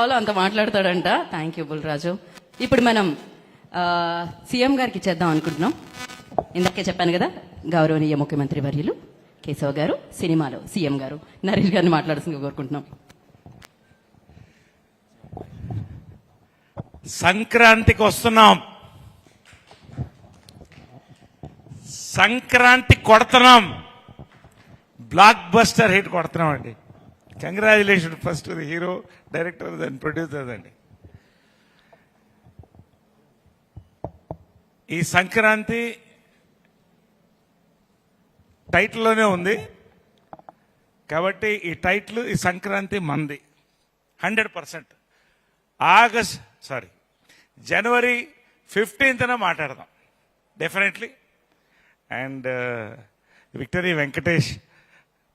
కావాలో అంత మాట్లాడతాడంట. Thank you Bulraju. ఇప్పుడు మనం సీఎం గారికి ఇచ్చేద్దాం అనుకుంటున్నాం. ఇందాకే చెప్పాను కదా, గౌరవనీయ ముఖ్యమంత్రి వర్యులు కేశవ గారు సినిమాలో సీఎం గారు నరేష్ గారిని మాట్లాడాల్సిందిగా కోరుకుంటున్నాం. సంక్రాంతికి వస్తున్నాం, సంక్రాంతి కొడుతున్నాం, బ్లాక్ బస్టర్ హిట్ కొడుతున్నాం అండి. Congratulation first the hero, director and producer అండి. ఈ సంక్రాంతి టైటిల్లోనే ఉంది కాబట్టి ఈ టైటిల్ ఈ సంక్రాంతి మంది 100%. జనవరి 15న మాట్లాడదాం డెఫినెట్లీ. అండ్ విక్టరీ వెంకటేష్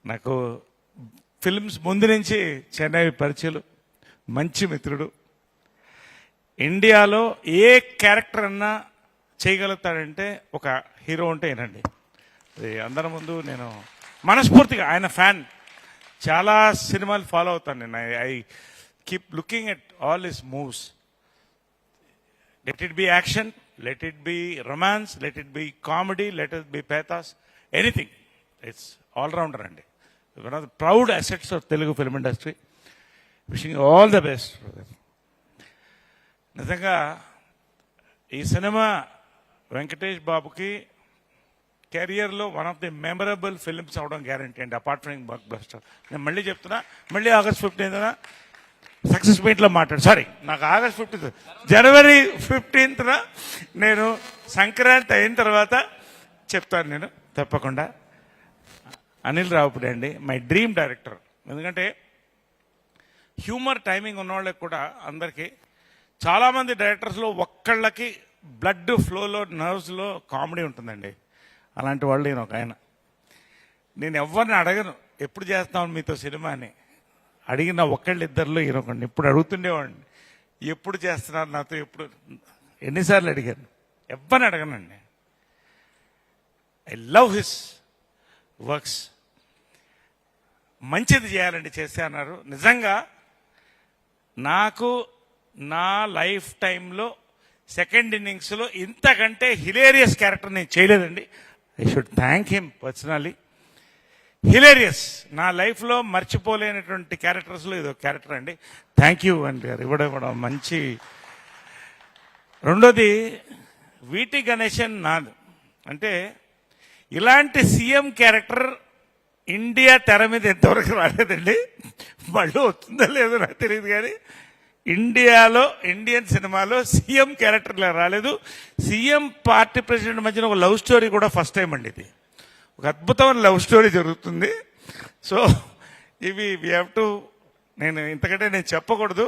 నాకు ఫిల్మ్స్ ముందు నుంచి చెన్నై పరిచయలు, మంచి మిత్రుడు. ఇండియాలో ఏ క్యారెక్టర్ అన్నా చేయగలుగుతాడంటే ఒక హీరో ఉంటే ఏనండి. అది అందరి ముందు నేను మనస్ఫూర్తిగా ఆయన ఫ్యాన్, చాలా సినిమాలు ఫాలో అవుతాను నేను. I keep looking at all his moves. Let it be action, let it be romance, let it be comedy, let it be pathos, anything. It's allrounder అండి. One of the proud assets of Telugu film industry. Wishing all the best. నిజంగా ఈ సినిమా వెంకటేష్ బాబుకి కెరియర్లో one of the memorable films అవడం guarantee అండి, apart from blockbuster. నేను మళ్ళీ చెప్తున్నా, మళ్ళీ August 15న సక్సెస్ మీట్లో నాకు August 15th, జనవరి 15న నేను సంక్రాంతి అయిన తర్వాత చెప్తాను నేను తప్పకుండా. అనిల్ రావుపూడి అండి, మై డ్రీమ్ డైరెక్టర్. ఎందుకంటే హ్యూమర్ టైమింగ్ ఉన్న వాళ్ళకి కూడా అందరికీ, చాలామంది డైరెక్టర్స్లో ఒక్కళ్ళకి బ్లడ్ ఫ్లోలో, నర్వ్స్లో కామెడీ ఉంటుందండి. అలాంటి వాళ్ళు నేను ఒక ఆయన. నేను ఎవరిని అడగను ఎప్పుడు చేస్తాను మీతో సినిమా అని. అడిగిన ఒక్కళ్ళిద్దరిలో ఈయనొకండి. ఇప్పుడు అడుగుతుండేవాడిని ఎప్పుడు చేస్తున్నారు నాతో, ఎప్పుడు, ఎన్నిసార్లు అడిగాను. ఎవరిని అడగనండి. I love his works. మంచిది చేయాలండి చేస్తే అన్నారు. నిజంగా నాకు నా లైఫ్ టైంలో సెకండ్ ఇన్నింగ్స్లో ఇంతకంటే హిలేరియస్ క్యారెక్టర్ నేను చేయలేదండి. I should thank him personally. Hilarious, నా లైఫ్లో మర్చిపోలేనటువంటి క్యారెక్టర్స్లో ఇది ఒక క్యారెక్టర్ అండి. థ్యాంక్ యూ అండి గారు, ఇవ్వడం మంచి. రెండోది వీటి గణేశన్ నాది. అంటే ఇలాంటి సీఎం క్యారెక్టర్ ఇండియా తెర మీద ఎంతవరకు రాలేదండి. మళ్ళీ వస్తుందో లేదో నాకు తెలియదు, కానీ ఇండియాలో ఇండియన్ సినిమాలో సీఎం క్యారెక్టర్లా రాలేదు. సీఎం పార్టీ ప్రెసిడెంట్ మధ్యన ఒక లవ్ స్టోరీ కూడా ఫస్ట్ టైం అండి. ఇది ఒక అద్భుతమైన లవ్ స్టోరీ జరుగుతుంది. సో ఇవి వీ హ్యావ్ టు, నేను ఇంతకంటే నేను చెప్పకూడదు.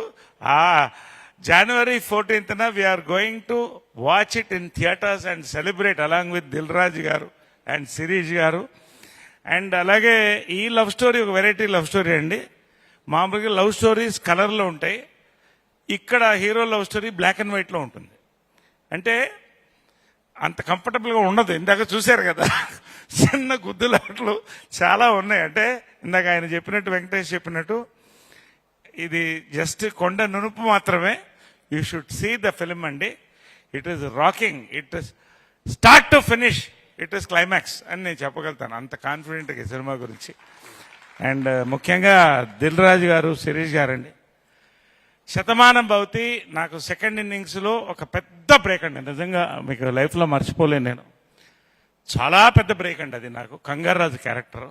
జనవరి 14న we are going to watch it in theatres and celebrate along with Dil Raju గారు అండ్ శిరీష్ గారు. అండ్ అలాగే ఈ లవ్ స్టోరీ ఒక వెరైటీ లవ్ స్టోరీ అండి. మామూలుగా లవ్ స్టోరీస్ కలర్లో ఉంటాయి, ఇక్కడ hero love story black and వైట్లో ఉంటుంది. అంటే అంత కంఫర్టబుల్గా ఉండదు. ఇందాక చూశారు కదా, చిన్న గుద్దులాట్లు చాలా ఉన్నాయి. అంటే ఇందాక ఆయన చెప్పినట్టు, వెంకటేష్ చెప్పినట్టు, ఇది జస్ట్ కొండ నునుపు మాత్రమే. You should see the film అండి. It is rocking, it is start to finish, it is climax అని నేను చెప్పగలుగుతాను, అంత కాన్ఫిడెంట్గా ఈ సినిమా గురించి. అండ్ ముఖ్యంగా దిల్ రాజు గారు, శిరీష్ గారండి. శతమానం భవతి నాకు సెకండ్ ఇన్నింగ్స్లో ఒక పెద్ద బ్రేక్ అండి. నిజంగా మీకు లైఫ్లో మర్చిపోలేను నేను. చాలా పెద్ద బ్రేక్ అండి అది నాకు. కంగారాజు క్యారెక్టర్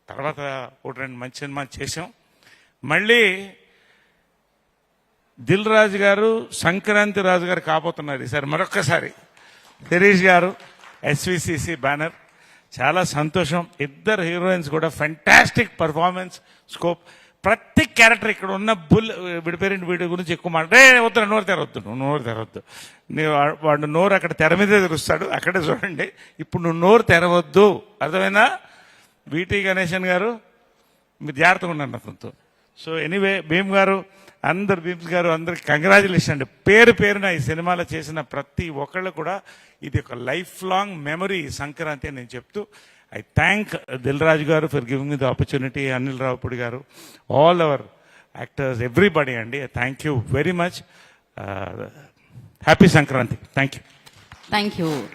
తర్వాత ఒకటి రెండు మంచి సినిమా చేసాం. మళ్ళీ దిల్ రాజు గారు సంక్రాంతి రాజు గారు కాబోతున్నారు ఈసారి మరొక్కసారి. శిరీష్ గారు, ఎస్విసిసి బ్యానర్. చాలా సంతోషం. ఇద్దరు హీరోయిన్స్ కూడా ఫెంటాస్టిక్ పర్ఫార్మెన్స్, స్కోప్. ప్రతి క్యారెక్టర్ ఇక్కడ ఉన్న విడిపోయిన వీడి గురించి ఎక్కువ వద్దు, నోరు తెరవద్దు. వాడు నోరు అక్కడ తెర మీదే తెరుస్తాడు, అక్కడే చూడండి. ఇప్పుడు నువ్వు నోరు తెరవద్దు, అర్థమైనా? వీటి గణేశన్ గారు మీరు జాగ్రత్తగా ఉన్నారు నాతో. సో ఎనీవే, భీమ్ గారు, అందరు భీమ్స్ గారు, అందరికి కంగ్రాచులేషన్ అండి. పేరు పేరున ఈ సినిమాలో చేసిన ప్రతి ఒక్కళ్ళు కూడా ఇది ఒక లైఫ్ లాంగ్ మెమరీ సంక్రాంతి అని నేను చెప్తూ, I thank Dil Raj garu for giving me the opportunity, Anil Ravapudi garu, all our actors everybody అండి. Thank you very much. Happy Sankranti. Thank you. Thank you